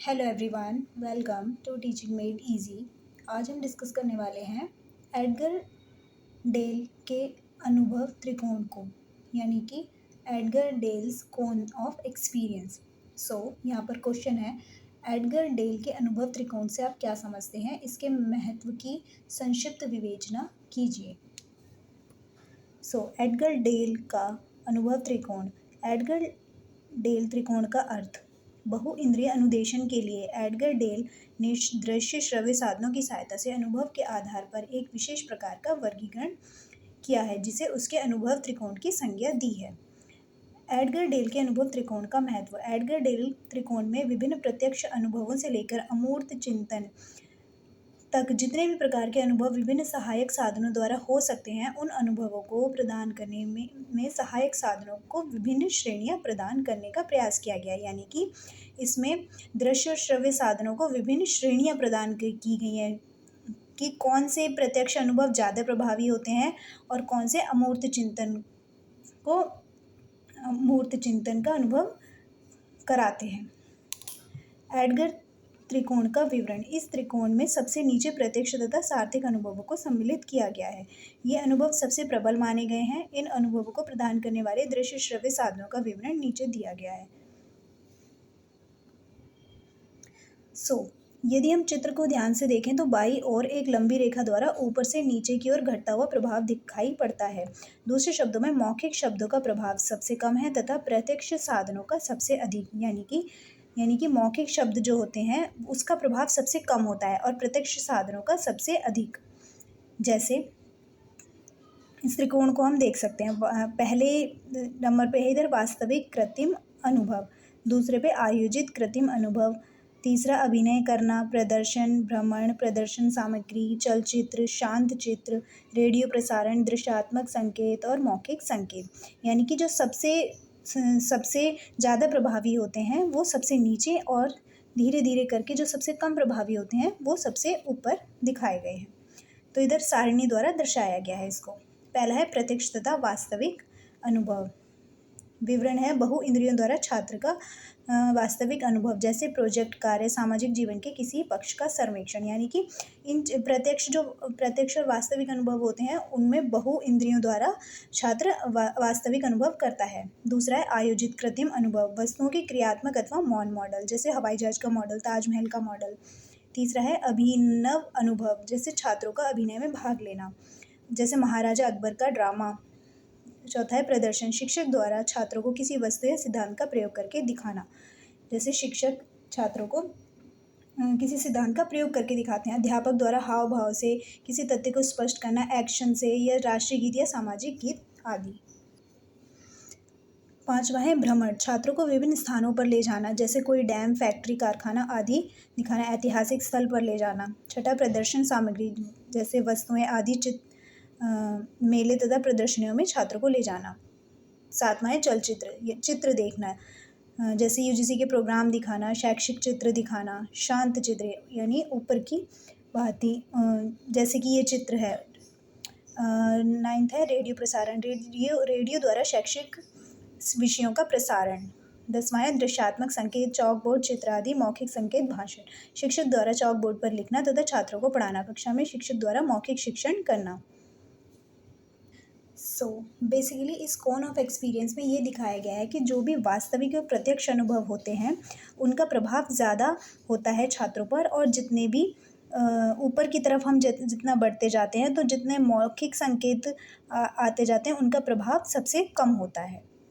Hello everyone, welcome to teaching made easy. आज हम discuss करने वाले हैं एडगर डेल के अनुभव त्रिकोण को, यानी कि Edgar Dale's cone of experience. यहाँ पर क्वेश्चन है, एडगर डेल के अनुभव त्रिकोण से आप क्या समझते हैं, इसके महत्व की संक्षिप्त विवेचना कीजिए। एडगर डेल का अनुभव त्रिकोण। एडगर डेल त्रिकोण का अर्थ। बहु इंद्रिय अनुदेशन के लिए एडगर डेल ने दृश्य श्रव्य साधनों की सहायता से अनुभव के आधार पर एक विशेष प्रकार का वर्गीकरण किया है, जिसे उसके अनुभव त्रिकोण की संज्ञा दी है। एडगर डेल के अनुभव त्रिकोण का महत्व। एडगर डेल त्रिकोण में विभिन्न प्रत्यक्ष अनुभवों से लेकर अमूर्त चिंतन तक जितने भी प्रकार के अनुभव विभिन्न सहायक साधनों द्वारा हो सकते हैं, उन अनुभवों को प्रदान करने में सहायक साधनों को विभिन्न श्रेणियां प्रदान करने का प्रयास किया गया। यानी कि इसमें दृश्य और श्रव्य साधनों को विभिन्न श्रेणियां प्रदान की गई हैं कि कौन से प्रत्यक्ष अनुभव ज़्यादा प्रभावी होते हैं और कौन से अमूर्त चिंतन का अनुभव कराते हैं। एडगर त्रिकोण का विवरण। इस त्रिकोण में सबसे नीचे प्रत्यक्ष तथा सार्थिक अनुभवों को सम्मिलित किया गया है। ये अनुभव सबसे प्रबल माने गए हैं। इन अनुभवों को प्रदान करने वाले दृश्य श्रव्य साधनों का विवरण नीचे दिया गया है। यदि हम चित्र को ध्यान से देखें तो बाईं ओर एक लंबी रेखा द्वारा ऊपर से नीचे की ओर घटता हुआ प्रभाव दिखाई पड़ता है। दूसरे शब्दों में मौखिक शब्दों का प्रभाव सबसे कम है तथा प्रत्यक्ष साधनों का सबसे अधिक, यानी कि मौखिक शब्द जो होते हैं उसका प्रभाव सबसे कम होता है और प्रत्यक्ष साधनों का सबसे अधिक। जैसे इस त्रिकोण को हम देख सकते हैं। पहले नंबर पे है इधर वास्तविक कृत्रिम अनुभव, दूसरे पे आयोजित कृत्रिम अनुभव, तीसरा अभिनय करना, प्रदर्शन, भ्रमण, प्रदर्शन सामग्री, चलचित्र, शांत चित्र, रेडियो प्रसारण, दृश्यात्मक संकेत और मौखिक संकेत। यानी कि जो सबसे ज़्यादा प्रभावी होते हैं वो सबसे नीचे और धीरे धीरे करके जो सबसे कम प्रभावी होते हैं वो सबसे ऊपर दिखाए गए हैं। तो इधर सारणी द्वारा दर्शाया गया है इसको। पहला है प्रत्यक्ष तथा वास्तविक अनुभव। विवरण है बहु इंद्रियों द्वारा छात्र का वास्तविक अनुभव, जैसे प्रोजेक्ट कार्य, सामाजिक जीवन के किसी पक्ष का सर्वेक्षण। यानी कि इन प्रत्यक्ष और वास्तविक अनुभव होते हैं उनमें बहु इंद्रियों द्वारा छात्र वास्तविक अनुभव करता है। दूसरा है आयोजित कृत्रिम अनुभव, वस्तुओं के क्रियात्मक अथवा मौन मॉडल, जैसे हवाई जहाज का मॉडल, ताजमहल का मॉडल। तीसरा है अभिनव अनुभव, जैसे छात्रों का अभिनय में भाग लेना, जैसे महाराजा अकबर का ड्रामा। चौथा है प्रदर्शन, शिक्षक द्वारा छात्रों को किसी वस्तु या सिद्धांत का प्रयोग करके दिखाना, जैसे शिक्षक छात्रों को किसी सिद्धांत का प्रयोग करके दिखाते हैं। अध्यापक द्वारा हाव भाव से किसी तथ्य को स्पष्ट करना, एक्शन से, या राष्ट्रीय गीत या सामाजिक गीत आदि। पांचवा है भ्रमण, छात्रों को विभिन्न स्थानों पर ले जाना, जैसे कोई डैम, फैक्ट्री, कारखाना आदि दिखाना, ऐतिहासिक स्थल पर ले जाना। छठा प्रदर्शन सामग्री, जैसे वस्तुएं आदि मेले तथा प्रदर्शनियों में छात्रों को ले जाना। सातवां है चलचित्र, चित्र देखना, जैसे यूजीसी के प्रोग्राम दिखाना, शैक्षिक चित्र दिखाना, शांत चित्र यानी ऊपर की बात, जैसे कि ये चित्र है। नाइन्थ है रेडियो प्रसारण, रेडियो द्वारा शैक्षिक विषयों का प्रसारण। 10वां है दृश्यात्मक संकेत, चौक बोर्ड, चित्र आदि, मौखिक संकेत, भाषण, शिक्षक द्वारा चौक बोर्ड पर लिखना तथा छात्रों को पढ़ाना, कक्षा में शिक्षक द्वारा मौखिक शिक्षण करना। बेसिकली इस कोन ऑफ एक्सपीरियंस में ये दिखाया गया है कि जो भी वास्तविक और प्रत्यक्ष अनुभव होते हैं उनका प्रभाव ज़्यादा होता है छात्रों पर, और जितने भी ऊपर की तरफ हम जितना बढ़ते जाते हैं तो जितने मौखिक संकेत आते जाते हैं उनका प्रभाव सबसे कम होता है।